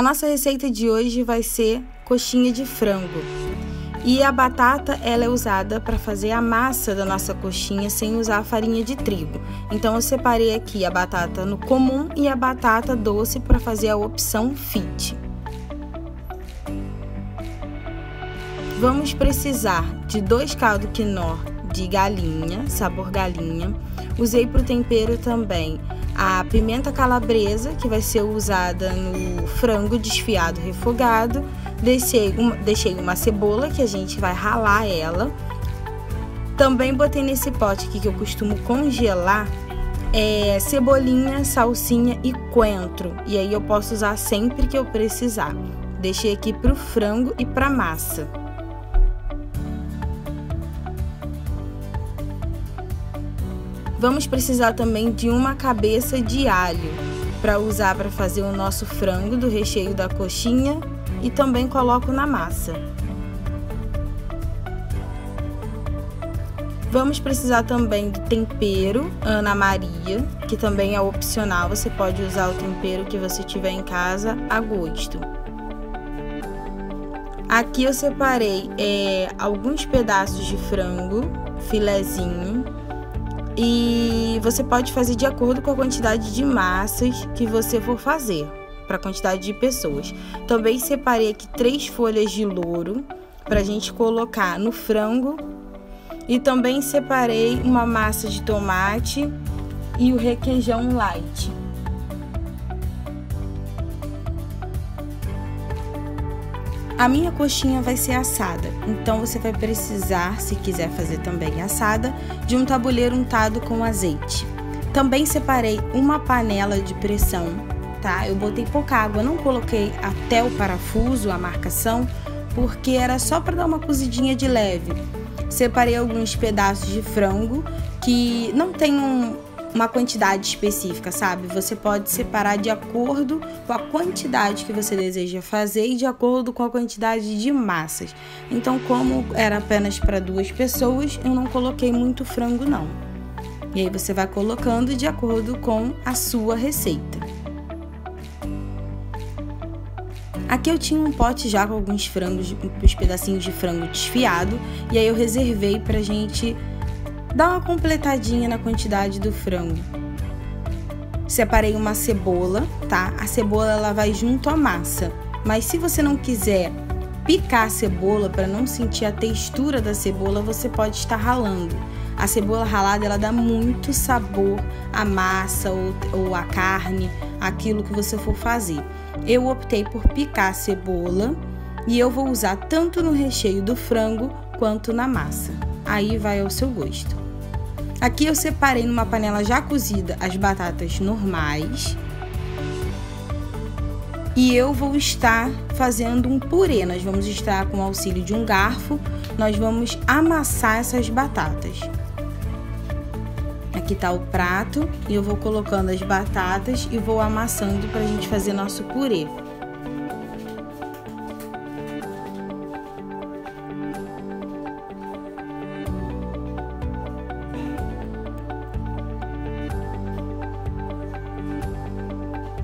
A nossa receita de hoje vai ser coxinha de frango. E a batata, ela é usada para fazer a massa da nossa coxinha sem usar a farinha de trigo. Então eu separei aqui a batata no comum e a batata doce para fazer a opção fit. Vamos precisar de 2 caldo quinó de galinha, sabor galinha. Usei para o tempero também a pimenta calabresa, que vai ser usada no frango desfiado refogado. Deixei uma cebola, que a gente vai ralar ela. Também botei nesse pote aqui que eu costumo congelar cebolinha, salsinha e coentro. E aí eu posso usar sempre que eu precisar. Deixei aqui pro frango e pra massa. Vamos precisar também de uma cabeça de alho para usar para fazer o nosso frango do recheio da coxinha e também coloco na massa. Vamos precisar também do tempero Ana Maria, que também é opcional, você pode usar o tempero que você tiver em casa a gosto. Aqui eu separei alguns pedaços de frango, filezinho. E você pode fazer de acordo com a quantidade de massas que você for fazer, para a quantidade de pessoas. Também separei aqui 3 folhas de louro para a gente colocar no frango. E também separei uma massa de tomate e o requeijão light. A minha coxinha vai ser assada, então você vai precisar, se quiser fazer também assada, de um tabuleiro untado com azeite. Também separei uma panela de pressão, tá? Eu botei pouca água, não coloquei até o parafuso, a marcação, porque era só para dar uma cozidinha de leve. Separei alguns pedaços de frango que não tem uma quantidade específica, sabe? Você pode separar de acordo com a quantidade que você deseja fazer e de acordo com a quantidade de massas. Então, como era apenas para 2 pessoas, eu não coloquei muito frango não. E aí você vai colocando de acordo com a sua receita. Aqui eu tinha um pote já com alguns pedacinhos de frango desfiado, e aí eu reservei pra gente dar uma completadinha na quantidade do frango. Separei uma cebola, tá? A cebola ela vai junto à massa, mas se você não quiser picar a cebola para não sentir a textura da cebola, você pode estar ralando. A cebola ralada ela dá muito sabor à massa ou à carne, aquilo que você for fazer. Eu optei por picar a cebola e eu vou usar tanto no recheio do frango quanto na massa. Aí vai ao seu gosto. Aqui eu separei numa panela já cozida as batatas normais. E eu vou estar fazendo um purê. Nós vamos estar com o auxílio de um garfo. Nós vamos amassar essas batatas. Aqui tá o prato e eu vou colocando as batatas e vou amassando pra gente fazer nosso purê.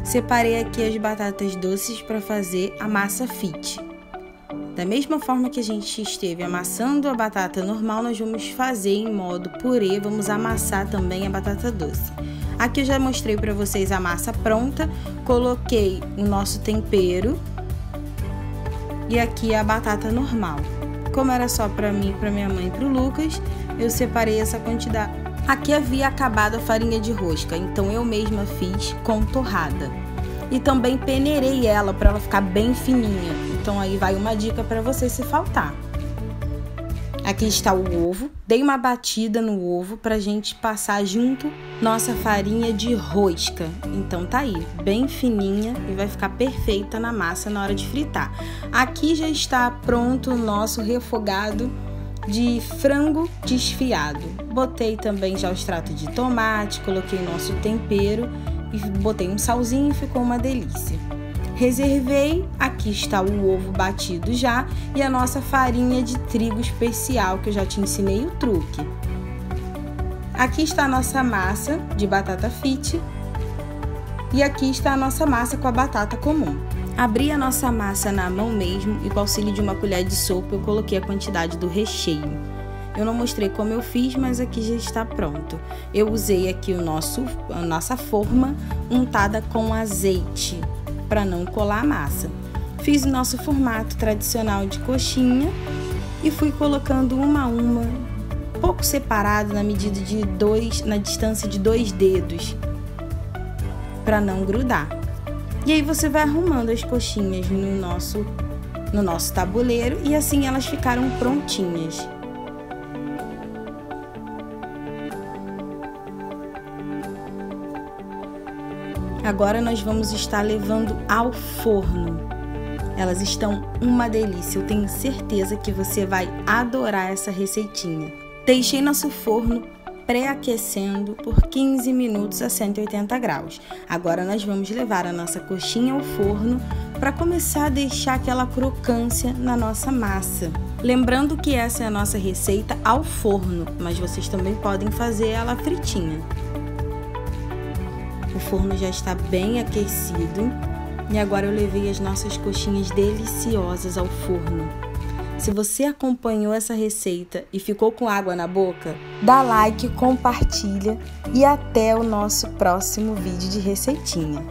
Separei aqui as batatas doces para fazer a massa fit. Da mesma forma que a gente esteve amassando a batata normal, nós vamos fazer em modo purê, vamos amassar também a batata doce. Aqui eu já mostrei para vocês a massa pronta, coloquei o nosso tempero e aqui a batata normal. Como era só para mim, para minha mãe e para o Lucas, eu separei essa quantidade. Aqui havia acabado a farinha de rosca, então eu mesma fiz com torrada. E também peneirei ela para ela ficar bem fininha. Então aí vai uma dica para você se faltar. Aqui está o ovo. Dei uma batida no ovo pra gente passar junto nossa farinha de rosca. Então tá aí, bem fininha e vai ficar perfeita na massa na hora de fritar. Aqui já está pronto o nosso refogado de frango desfiado. Botei também já o extrato de tomate, coloquei o nosso tempero e botei um salzinho e ficou uma delícia. Reservei, aqui está o ovo batido já e a nossa farinha de trigo especial, que eu já te ensinei o truque. Aqui está a nossa massa de batata fit e aqui está a nossa massa com a batata comum. Abri a nossa massa na mão mesmo e com o auxílio de uma colher de sopa eu coloquei a quantidade do recheio. Eu não mostrei como eu fiz, mas aqui já está pronto. Eu usei aqui a nossa forma untada com azeite para não colar a massa. Fiz o nosso formato tradicional de coxinha e fui colocando uma a uma, pouco separado na distância de 2 dedos, para não grudar. E aí você vai arrumando as coxinhas no nosso tabuleiro e assim elas ficaram prontinhas. Agora nós vamos estar levando ao forno. Elas estão uma delícia, eu tenho certeza que você vai adorar essa receitinha. Deixei nosso forno pré-aquecendo por 15 minutos a 180 graus. Agora nós vamos levar a nossa coxinha ao forno para começar a deixar aquela crocância na nossa massa. Lembrando que essa é a nossa receita ao forno, mas vocês também podem fazer ela fritinha. O forno já está bem aquecido e agora eu levei as nossas coxinhas deliciosas ao forno. Se você acompanhou essa receita e ficou com água na boca, dá like, compartilha e até o nosso próximo vídeo de receitinha.